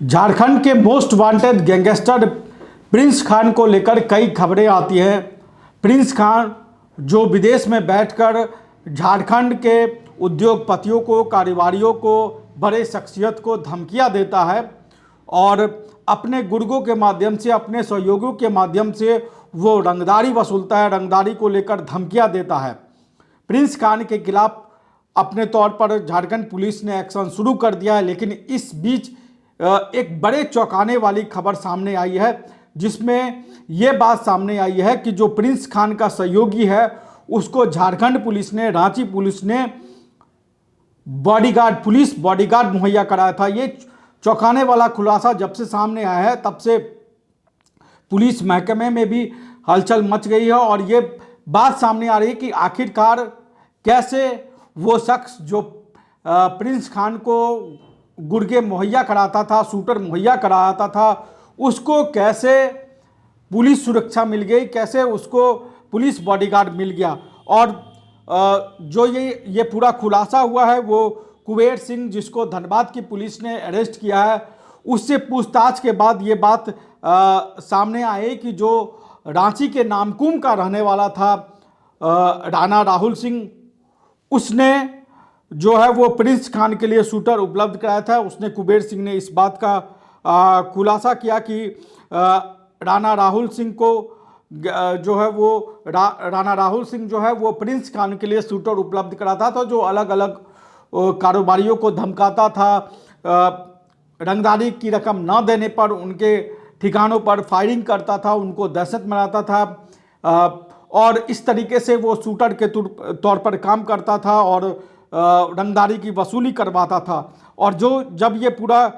झारखंड के most wanted gangster Prince Khan को लेकर कई खबरें आती हैं। प्रिंस खान जो विदेश में बैठकर झारखंड के उद्योगपतियों को, कारोबारियों को, बड़े शख्सियत को धमकियां देता है और अपने गुर्गों के माध्यम से, अपने सहयोगियों के माध्यम से वो रंगदारी वसूलता है, रंगदारी को लेकर धमकियां देता है। प्रिंस खान के खिलाफ अपने तौर पर झारखंड पुलिस ने एक्शन शुरू कर दिया है, लेकिन इस बीच एक बड़े चौंकाने वाली खबर सामने आई है, जिसमें यह बात सामने आई है कि जो प्रिंस खान का सहयोगी है उसको झारखंड पुलिस ने, रांची पुलिस ने पुलिस बॉडीगार्ड मुहैया कराया था। ये चौंकाने वाला खुलासा जब से सामने आया है तब से पुलिस महकमे में भी हलचल मच गई है और ये बात सामने आ रही है कि आखिरकार कैसे वो शख्स जो प्रिंस खान को गुर्गे मुहैया कराता था, शूटर मुहैया कराता था, उसको कैसे पुलिस सुरक्षा मिल गई, कैसे उसको पुलिस बॉडीगार्ड मिल गया। और जो ये पूरा खुलासा हुआ है वो कुबेर सिंह, जिसको धनबाद की पुलिस ने अरेस्ट किया है, उससे पूछताछ के बाद ये बात सामने आई कि जो रांची के नामकुम का रहने वाला था राणा राहुल सिंह, उसने जो है वो प्रिंस खान के लिए शूटर उपलब्ध कराया था। उसने, कुबेर सिंह ने इस बात का खुलासा किया कि राणा राहुल सिंह को जो है वो राणा राहुल सिंह जो है वो प्रिंस खान के लिए शूटर उपलब्ध कराता था, जो अलग अलग कारोबारियों को धमकाता था, रंगदारी की रकम न देने पर उनके ठिकानों पर फायरिंग करता था, उनको दहशत बनाता था और इस तरीके से वो शूटर के तौर पर काम करता था और रंगदारी की वसूली करवाता था। और जब ये पूरा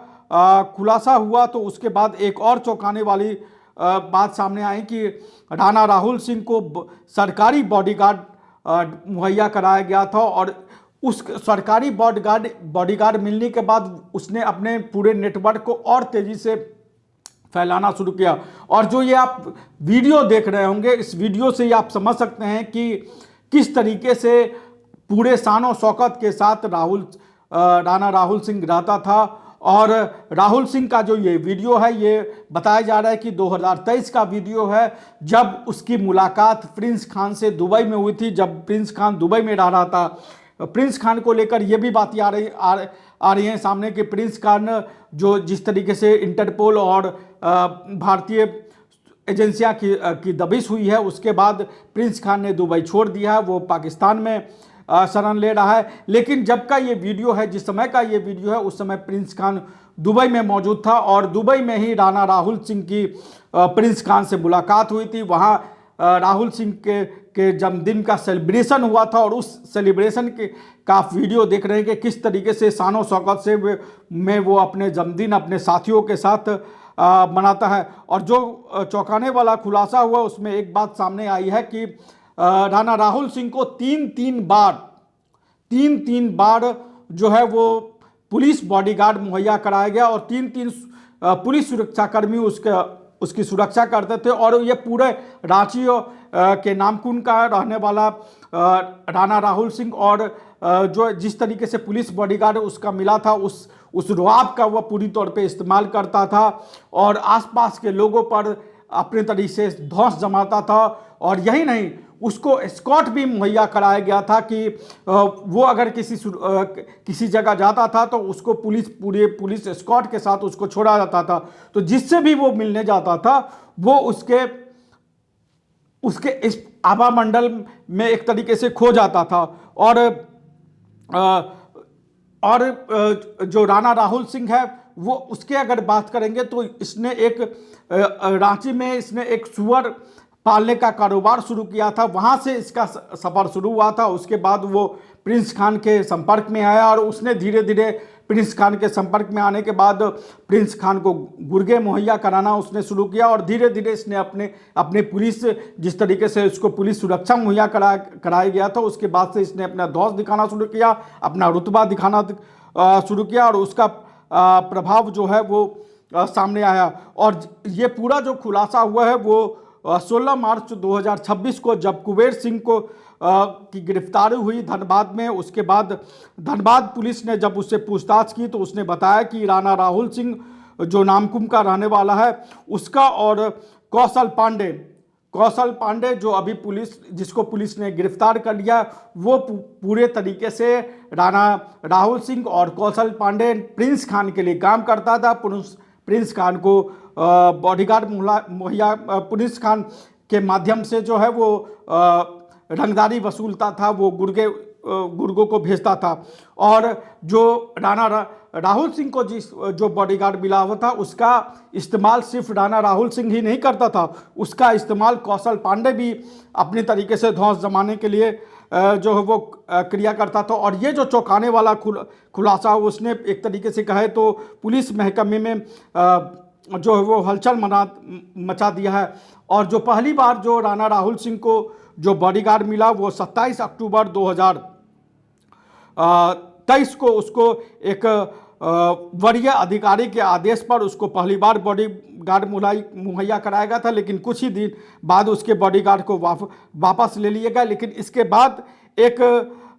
खुलासा हुआ तो उसके बाद एक और चौंकाने वाली बात सामने आई कि राणा राहुल सिंह को सरकारी बॉडीगार्ड मुहैया कराया गया था और उस सरकारी बॉडीगार्ड मिलने के बाद उसने अपने पूरे नेटवर्क को और तेज़ी से फैलाना शुरू किया। और जो ये आप वीडियो देख रहे होंगे, इस वीडियो से ये आप समझ सकते हैं कि किस तरीके से पूरे शान और शौकत के साथ राणा राहुल सिंह रहता था। और राहुल सिंह का जो ये वीडियो है, ये बताया जा रहा है कि 2023 का वीडियो है, जब उसकी मुलाकात प्रिंस खान से दुबई में हुई थी, जब प्रिंस खान दुबई में रह रहा था। प्रिंस खान को लेकर ये भी बातें आ रही हैं सामने कि प्रिंस खान जो जिस तरीके से इंटरपोल और भारतीय एजेंसियां की दबिश हुई है, उसके बाद प्रिंस खान ने दुबई छोड़ दिया है, वो पाकिस्तान में शरण ले रहा है। लेकिन जब का ये वीडियो है, जिस समय का ये वीडियो है, उस समय प्रिंस खान दुबई में मौजूद था और दुबई में ही राणा राहुल सिंह की प्रिंस खान से मुलाकात हुई थी। वहाँ राहुल सिंह के जन्मदिन का सेलिब्रेशन हुआ था और उस सेलिब्रेशन का आप वीडियो देख रहे हैं कि किस तरीके से शान और शौकत से वो अपने जन्मदिन अपने साथियों के साथ मनाता है। और जो चौंकाने वाला खुलासा हुआ उसमें एक बात सामने आई है कि राणा राहुल सिंह को तीन तीन बार जो है वो पुलिस बॉडीगार्ड मुहैया कराया गया और तीन पुलिस सुरक्षाकर्मी उसकी सुरक्षा करते थे। और ये पूरे रांची के नामकुम का रहने वाला राणा राहुल सिंह और जो जिस तरीके से पुलिस बॉडीगार्ड उसका मिला था, उस रुआब का वह पूरी तौर पे इस्तेमाल करता था और आसपास के लोगों पर अपने तरीके से धौंस जमाता था। और यही नहीं, उसको एस्कॉर्ट भी मुहैया कराया गया था कि वो अगर किसी जगह जाता था तो उसको पुलिस एस्कॉर्ट के साथ उसको छोड़ा जाता था। तो जिससे भी वो मिलने जाता था वो उसके इस आभा मंडल में एक तरीके से खो जाता था। और जो राणा राहुल सिंह है वो उसके अगर बात करेंगे तो इसने रांची में इसने एक सुअर पालने का कारोबार शुरू किया था, वहाँ से इसका सफ़र शुरू हुआ था। उसके बाद वो प्रिंस खान के संपर्क में आया और उसने धीरे धीरे प्रिंस खान के संपर्क में आने के बाद प्रिंस खान को गुर्गे मुहैया कराना उसने शुरू किया और धीरे धीरे इसने अपने पुलिस, जिस तरीके से उसको पुलिस सुरक्षा मुहैया कराया गया था, उसके बाद से इसने अपना धौंस दिखाना शुरू किया, अपना रुतबा दिखाना शुरू किया और उसका प्रभाव जो है वो सामने आया। और ये पूरा जो खुलासा हुआ है वो 16 मार्च 2026 को जब कुबेर सिंह को की गिरफ्तारी हुई धनबाद में। उसके बाद धनबाद पुलिस ने जब उससे पूछताछ की तो उसने बताया कि राणा राहुल सिंह जो नामकुम का रहने वाला है उसका, और कौशल पांडे जो अभी जिसको पुलिस ने गिरफ्तार कर लिया, वो पूरे तरीके से राणा राहुल सिंह और कौशल पांडे प्रिंस खान के लिए काम करता था। प्रिंस खान को बॉडीगार्ड मुहैया, प्रिंस खान के माध्यम से जो है वो रंगदारी वसूलता था, वो गुर्गों को भेजता था। और जो राणा राहुल सिंह को जो बॉडीगार्ड मिला हुआ था, उसका इस्तेमाल सिर्फ राणा राहुल सिंह ही नहीं करता था, उसका इस्तेमाल कौशल पांडे भी अपने तरीके से धौंस जमाने के लिए जो है वो क्रिया करता था। और ये जो चौंकाने वाला खुलासा उसने एक तरीके से कहे तो पुलिस महकमे में जो है वो हलचल मचा दिया है। और जो पहली बार जो राणा राहुल सिंह को जो बॉडीगार्ड मिला वो 27 अक्टूबर 2023 को उसको एक वरीय अधिकारी के आदेश पर उसको पहली बार बॉडीगार्ड मुहैया कराया गया था, लेकिन कुछ ही दिन बाद उसके बॉडीगार्ड को वापस ले लिया गया। लेकिन इसके बाद एक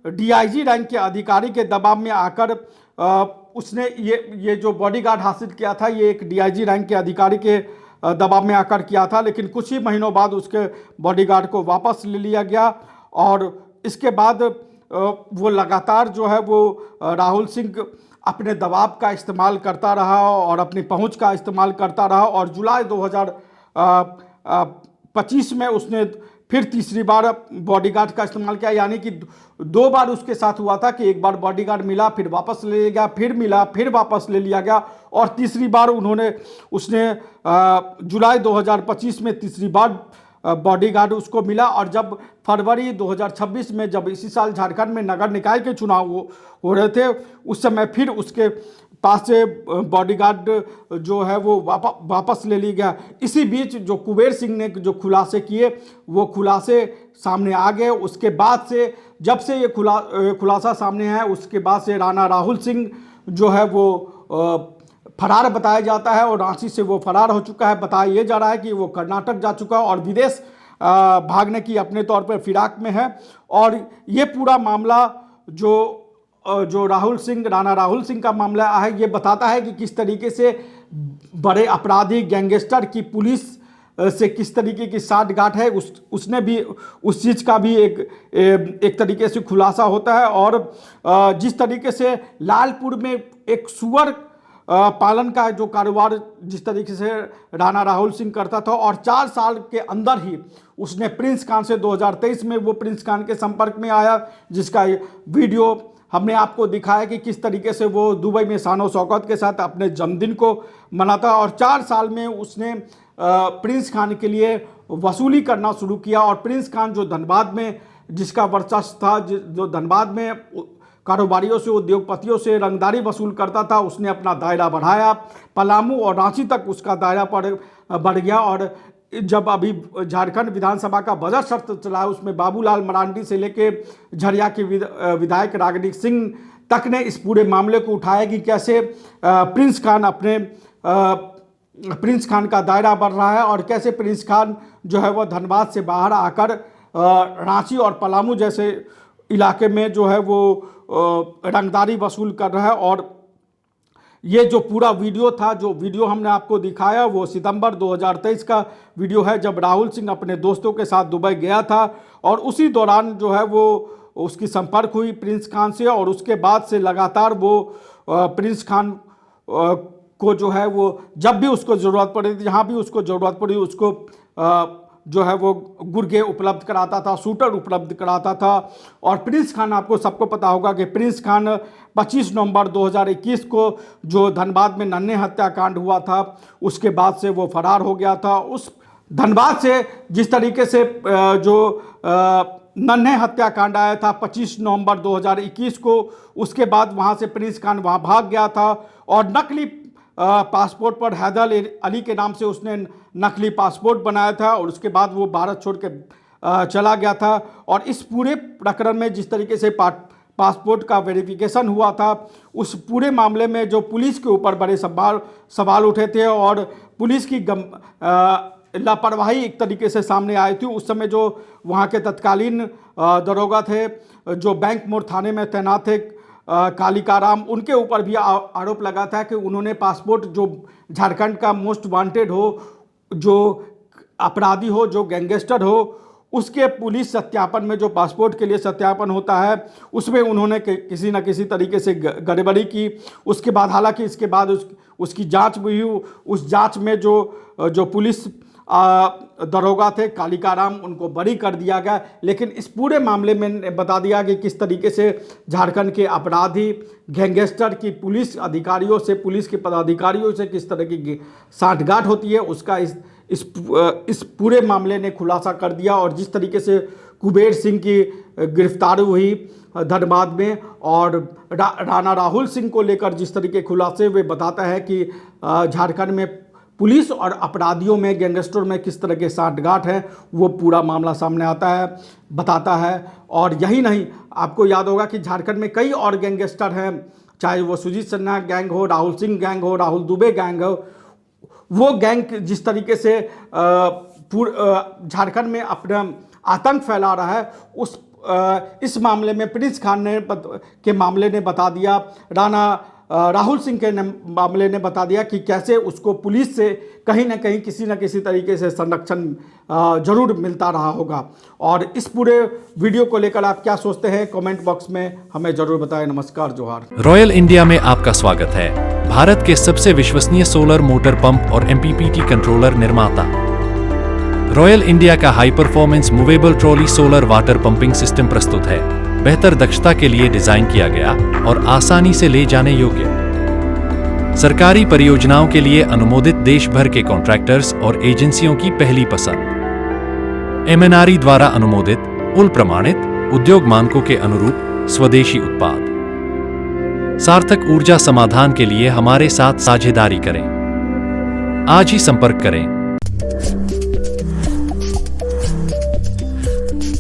डीआईजी रैंक के अधिकारी के दबाव में आकर उसने ये जो बॉडीगार्ड हासिल किया था, ये एक डीआईजी रैंक के अधिकारी के दबाव में आकर किया था। लेकिन कुछ ही महीनों बाद उसके बॉडीगार्ड को वापस ले लिया गया, और इसके बाद वो लगातार जो है वो राहुल सिंह अपने दबाव का इस्तेमाल करता रहा और अपनी पहुंच का इस्तेमाल करता रहा। और जुलाई 2025 में उसने फिर तीसरी बार बॉडीगार्ड का इस्तेमाल किया, यानी कि 2 बार उसके साथ हुआ था कि एक बार बॉडीगार्ड मिला, फिर वापस ले लिया गया, फिर मिला, फिर वापस ले लिया गया, और तीसरी बार उसने जुलाई 2025 में तीसरी बार बॉडीगार्ड उसको मिला। और जब फरवरी 2026 में जब इसी साल झारखंड में नगर निकाय के चुनाव हो रहे थे, उस समय फिर उसके पास से बॉडीगार्ड जो है वो वापस ले लिया गया। इसी बीच जो कुबेर सिंह ने जो खुलासे किए वो खुलासे सामने आ गए। उसके बाद से जब से ये खुलासा सामने आया, उसके बाद से राणा राहुल सिंह जो है वो फरार बताया जाता है, और रांची से वो फरार हो चुका है। बताया ये जा रहा है कि वो कर्नाटक जा चुका है और विदेश भागने की अपने तौर पर फिराक में है। और ये पूरा मामला जो राणा राहुल सिंह का मामला है, ये बताता है कि किस तरीके से बड़े अपराधी गैंगस्टर की पुलिस से किस तरीके की साठगांठ है। उसने भी उस चीज़ का भी एक तरीके से खुलासा होता है। और जिस तरीके से लालपुर में एक सुअर पालन का जो कारोबार जिस तरीके से राणा राहुल सिंह करता था, और 4 साल के अंदर ही उसने प्रिंस खान से 2023 में वो प्रिंस खान के संपर्क में आया, जिसका वीडियो हमने आपको दिखाया कि किस तरीके से वो दुबई में शान शौकत के साथ अपने जन्मदिन को मनाता। और 4 साल में उसने प्रिंस खान के लिए वसूली करना शुरू किया। और प्रिंस खान जो धनबाद में जिसका वर्चस्व था, जो धनबाद में कारोबारियों से, उद्योगपतियों से रंगदारी वसूल करता था, उसने अपना दायरा बढ़ाया। पलामू और रांची तक उसका दायरा बढ़ गया। और जब अभी झारखंड विधानसभा का बजट सत्र चला है, उसमें बाबूलाल मरांडी से लेके झरिया के विधायक रागिनी सिंह तक ने इस पूरे मामले को उठाया कि कैसे प्रिंस खान का दायरा बढ़ रहा है, और कैसे प्रिंस खान जो है वह धनबाद से बाहर आकर रांची और पलामू जैसे इलाके में जो है वो रंगदारी वसूल कर रहा है। और ये जो पूरा वीडियो था, जो वीडियो हमने आपको दिखाया, वो सितंबर 2023 का वीडियो है, जब राहुल सिंह अपने दोस्तों के साथ दुबई गया था। और उसी दौरान जो है वो उसकी संपर्क हुई प्रिंस खान से, और उसके बाद से लगातार वो प्रिंस खान को जो है वो जब भी उसको ज़रूरत पड़ी, जहाँ भी उसको ज़रूरत पड़ी, उसको जो है वो गुर्गे उपलब्ध कराता था, शूटर उपलब्ध कराता था। और प्रिंस खान, आपको सबको पता होगा कि प्रिंस खान 25 नवंबर 2021 को जो धनबाद में नन्हे हत्याकांड हुआ था, उसके बाद से वो फरार हो गया था। उस धनबाद से जिस तरीके से जो नन्हे हत्याकांड आया था 25 नवंबर 2021 को, उसके बाद वहाँ से प्रिंस खान वहाँ भाग गया था, और नकली पासपोर्ट पर हैदर अली के नाम से उसने नकली पासपोर्ट बनाया था, और उसके बाद वो भारत छोड़ के चला गया था। और इस पूरे प्रकरण में जिस तरीके से पासपोर्ट का वेरिफिकेशन हुआ था, उस पूरे मामले में जो पुलिस के ऊपर बड़े सवाल उठे थे, और पुलिस की लापरवाही एक तरीके से सामने आई थी। उस समय जो वहाँ के तत्कालीन दरोगा थे, जो बैंक मोड़ थाने में तैनात थे, कालिकाराम, उनके ऊपर भी आरोप लगा था कि उन्होंने पासपोर्ट, जो झारखंड का मोस्ट वांटेड हो, जो अपराधी हो, जो गैंगस्टर हो, उसके पुलिस सत्यापन में, जो पासपोर्ट के लिए सत्यापन होता है, उसमें उन्होंने किसी न किसी तरीके से गड़बड़ी की। उसके बाद, हालांकि इसके बाद उसकी जांच भी हुई। उस जांच में जो पुलिस दरोगा थे कालिकाराम, उनको बरी कर दिया गया। लेकिन इस पूरे मामले में बता दिया कि किस तरीके से झारखंड के अपराधी गैंगस्टर की पुलिस अधिकारियों से, पुलिस के पदाधिकारियों से किस तरह की साठगांठ होती है, उसका इस पूरे मामले ने खुलासा कर दिया। और जिस तरीके से कुबेर सिंह की गिरफ्तारी हुई धनबाद में, और राणा राहुल सिंह को लेकर जिस तरीके खुलासे वे बताता है कि झारखंड में पुलिस और अपराधियों में, गैंगस्टरों में किस तरह के साठगांठ है, वो पूरा मामला सामने आता है, बताता है। और यही नहीं, आपको याद होगा कि झारखंड में कई और गैंगस्टर हैं, चाहे वो सुजीत सिन्हा गैंग हो, राहुल सिंह गैंग हो, राहुल दुबे गैंग हो। वो गैंग जिस तरीके से झारखंड में अपना आतंक फैला रहा है, इस मामले में प्रिंस खान के मामले ने बता दिया, राहुल सिंह के मामले ने बता दिया कि कैसे उसको पुलिस से कहीं ना कहीं, किसी न किसी तरीके से संरक्षण जरूर मिलता रहा होगा। और इस पूरे वीडियो को लेकर आप क्या सोचते हैं, कमेंट बॉक्स में हमें जरूर बताएं। नमस्कार, जोहार। रॉयल इंडिया में आपका स्वागत है। भारत के सबसे विश्वसनीय सोलर मोटर पंप और MPPT कंट्रोलर निर्माता रॉयल इंडिया का high performance movable trolley solar water pumping system प्रस्तुत है। बेहतर दक्षता के लिए डिजाइन किया गया और आसानी से ले जाने योग्य। सरकारी परियोजनाओं के लिए अनुमोदित, देश भर के कॉन्ट्रैक्टर्स और एजेंसियों की पहली पसंद। MNRE द्वारा अनुमोदित, उल प्रमाणित, उद्योग मानकों के अनुरूप स्वदेशी उत्पाद। सार्थक ऊर्जा समाधान के लिए हमारे साथ साझेदारी करें। आज ही संपर्क करें।